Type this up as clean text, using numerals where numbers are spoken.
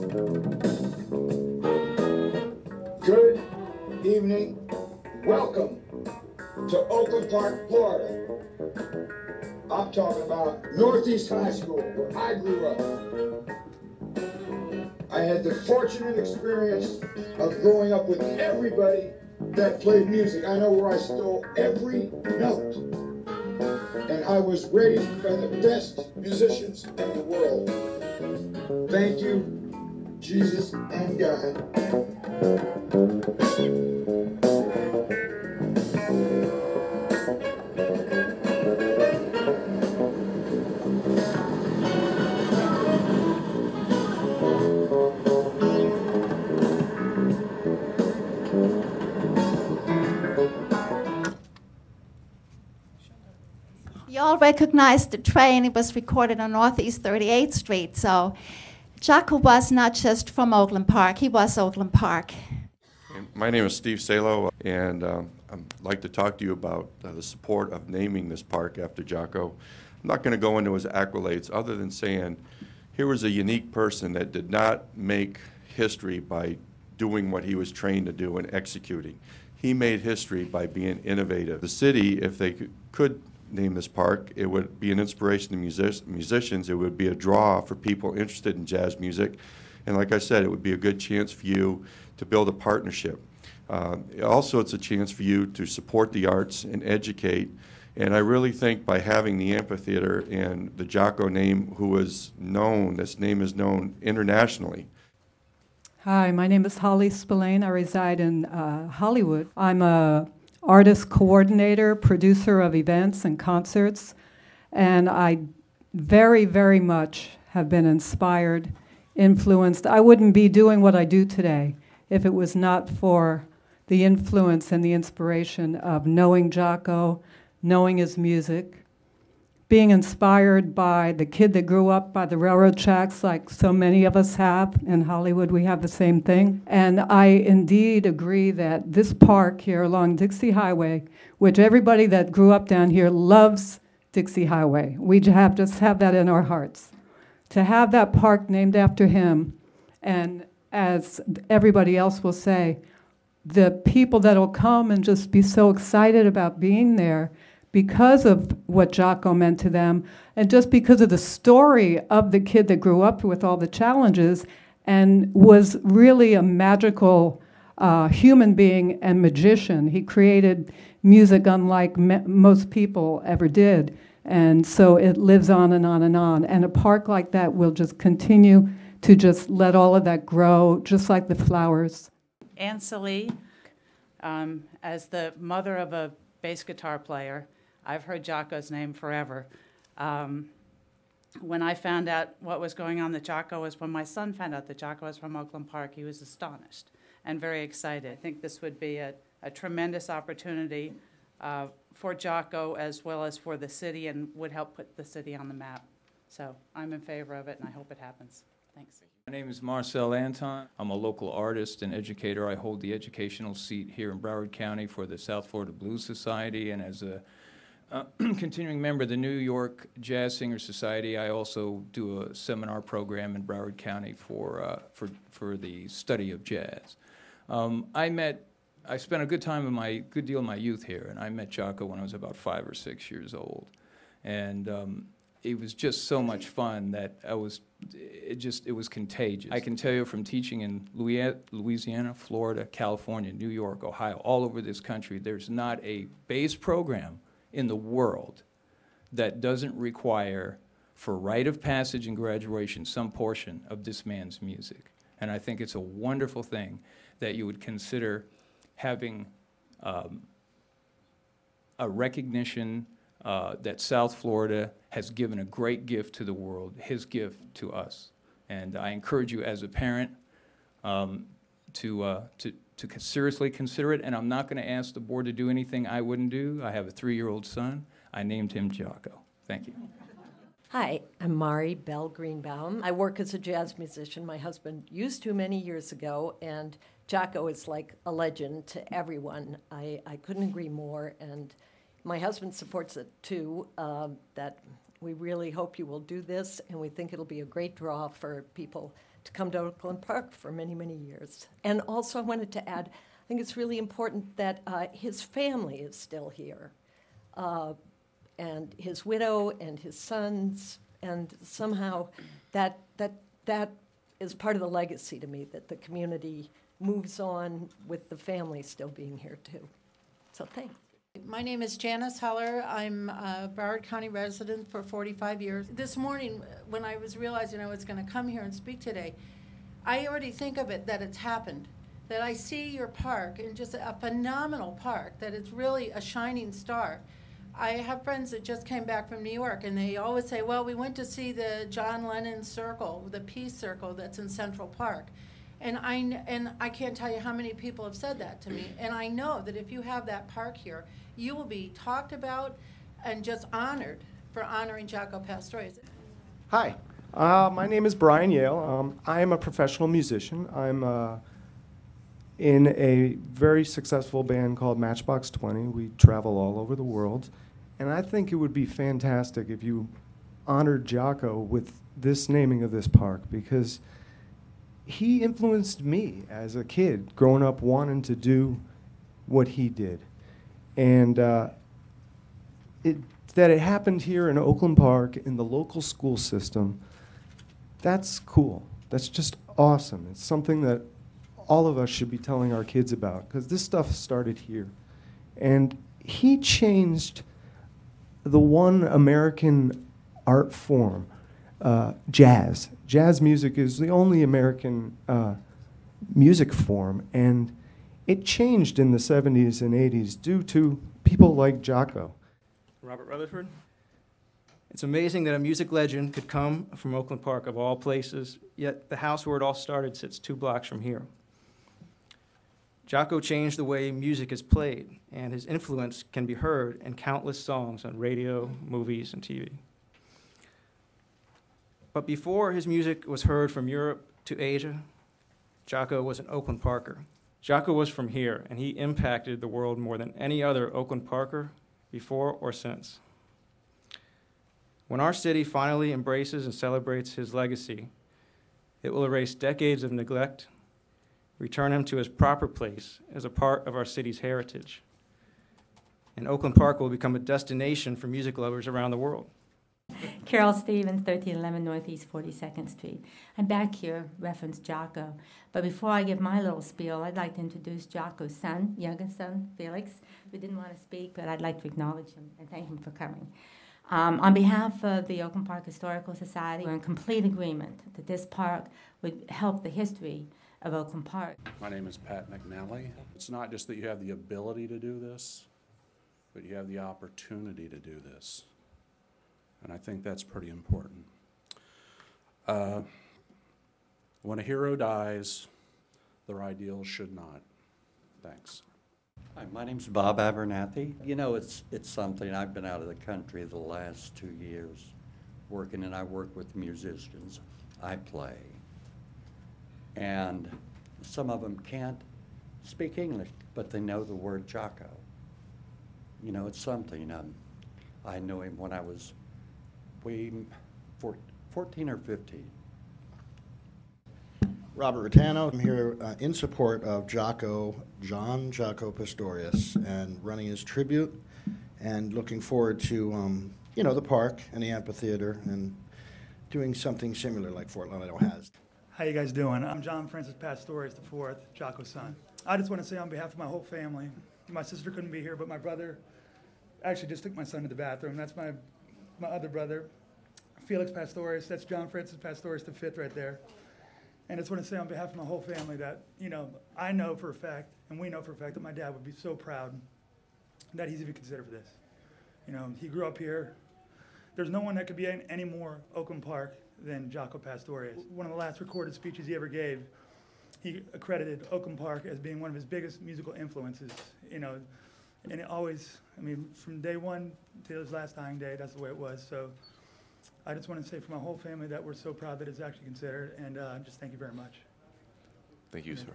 Good evening. Welcome to Oakland Park, Florida. I'm talking about Northeast High School, where I grew up. I had the fortunate experience of growing up with everybody that played music. I know where I stole every note. And I was raised by the best musicians in the world. Thank you, Jesus and God. You all recognize the train. It was recorded on Northeast 38th Street. So Jaco was not just from Oakland Park, he was Oakland Park. My name is Steve Salo, and I'd like to talk to you about the support of naming this park after Jaco. I'm not going to go into his accolades other than saying here was a unique person that did not make history by doing what he was trained to do and executing. He made history by being innovative. The city, if they could name this park, it would be an inspiration to musicians. It would be a draw for people interested in jazz music. And like I said, it would be a good chance for you to build a partnership. Also, it's a chance for you to support the arts and educate. And I really think by having the amphitheater and the Jaco name, this name is known internationally. Hi, my name is Holly Spillane. I reside in Hollywood. I'm a artist coordinator, producer of events and concerts, and I very, very much have been inspired, influenced. I wouldn't be doing what I do today if it was not for the influence and the inspiration of knowing Jaco, knowing his music, being inspired by the kid that grew up by the railroad tracks like so many of us have. In Hollywood, we have the same thing. And I indeed agree that this park here along Dixie Highway, which everybody that grew up down here loves Dixie Highway. We just have that in our hearts. To have that park named after him, and as everybody else will say, the people that'll come and just be so excited about being there because of what Jaco meant to them, and just because of the story of the kid that grew up with all the challenges and was really a magical human being and magician. He created music unlike most people ever did, and so it lives on and on and on. And a park like that will just continue to just let all of that grow, just like the flowers. Anseli, as the mother of a bass guitar player, I've heard Jaco's name forever. When I found out what was going on that Jaco was, when my son found out that Jaco was from Oakland Park, he was astonished and very excited. I think this would be a tremendous opportunity for Jaco as well as for the city, and would help put the city on the map. So I'm in favor of it, and I hope it happens. Thanks. My name is Marcel Anton. I'm a local artist and educator. I hold the educational seat here in Broward County for the South Florida Blues Society, and as a continuing member of the New York Jazz Singer Society, I also do a seminar program in Broward County for the study of jazz. I spent a good deal of my youth here, and I met Jaco when I was about 5 or 6 years old, and it was just so much fun that it was contagious. I can tell you from teaching in Louisiana, Florida, California, New York, Ohio, all over this country, there's not a bass program in the world that doesn't require, for rite of passage and graduation, some portion of this man's music. And I think it's a wonderful thing that you would consider having a recognition that South Florida has given a great gift to the world, his gift to us. And I encourage you as a parent to seriously consider it, and I'm not going to ask the board to do anything I wouldn't do. I have a 3-year-old son. I named him Jaco. Thank you. Hi, I'm Mari Bell Greenbaum. I work as a jazz musician. My husband used to many years ago, and Jaco is like a legend to everyone. I couldn't agree more, and my husband supports it too, that we really hope you will do this, and we think it'll be a great draw for people to come to Oakland Park for many, many years. And also I wanted to add, I think it's really important that his family is still here, and his widow and his sons, and somehow that is part of the legacy to me, that the community moves on with the family still being here too. So thanks. My name is Janice Heller. I'm a Broward County resident for 45 years. This morning, when I was realizing I was going to come here and speak today, I already think of it that it's happened, that I see your park, and just a phenomenal park, that it's really a shining star. I have friends that just came back from New York, and they always say, well, we went to see the John Lennon Circle, the Peace Circle that's in Central Park. And I can't tell you how many people have said that to me. And I know that if you have that park here, you will be talked about and just honored for honoring Jaco Pastorius. Hi, my name is Brian Yale. I am a professional musician. I'm in a very successful band called Matchbox 20. We travel all over the world. And I think it would be fantastic if you honored Jaco with this naming of this park, because he influenced me as a kid growing up wanting to do what he did. And that it happened here in Oakland Park in the local school system, that's cool. That's just awesome. It's something that all of us should be telling our kids about, because this stuff started here. And he changed the one American art form, jazz. Jazz music is the only American music form, and it changed in the 70s and 80s due to people like Jaco. Robert Rutherford. It's amazing that a music legend could come from Oakland Park, of all places, yet the house where it all started sits 2 blocks from here. Jaco changed the way music is played, and his influence can be heard in countless songs on radio, movies, and TV. But before his music was heard from Europe to Asia, Jaco was an Oakland Parker. Jaco was from here, and he impacted the world more than any other Oakland Parker before or since. When our city finally embraces and celebrates his legacy, it will erase decades of neglect, return him to his proper place as a part of our city's heritage. And Oakland Park will become a destination for music lovers around the world. Carol Stevens, 1311 Northeast 42nd Street. I'm back here, reference Jaco. But before I give my little spiel, I'd like to introduce Jaco's son, youngest son, Felix, who didn't want to speak, but I'd like to acknowledge him and thank him for coming. On behalf of the Oakland Park Historical Society, we're in complete agreement that this park would help the history of Oakland Park. My name is Pat McNally. It's not just that you have the ability to do this, but you have the opportunity to do this. And I think that's pretty important. When a hero dies, their ideals should not. Thanks. Hi, my name's Bob Abernathy. You know, it's something. I've been out of the country the last 2 years working, and I work with musicians. I play. And some of them can't speak English, but they know the word Jaco. You know, it's something. I know him when I was 14 or 15. Robert Rotano. I'm here in support of Jaco Pastorius, and running his tribute, and looking forward to, you know, the park and the amphitheater, and doing something similar like Fort Lauderdale has. How you guys doing? I'm John Francis Pastorius IV, Jaco's son. I just want to say on behalf of my whole family, my sister couldn't be here, but my brother actually just took my son to the bathroom. That's my other brother, Felix Pastorius. That's John Francis Pastorius V right there. And I just want to say on behalf of my whole family that, you know, I know for a fact, and we know for a fact, that my dad would be so proud that he's even considered for this. You know, he grew up here. There's no one that could be in any more Oakland Park than Jaco Pastorius. One of the last recorded speeches he ever gave, he accredited Oakland Park as being one of his biggest musical influences, you know, and it always, I mean, from day one to his last dying day, that's the way it was. So I just want to say for my whole family that we're so proud that it's actually considered, and just thank you very much. Thank you, sir.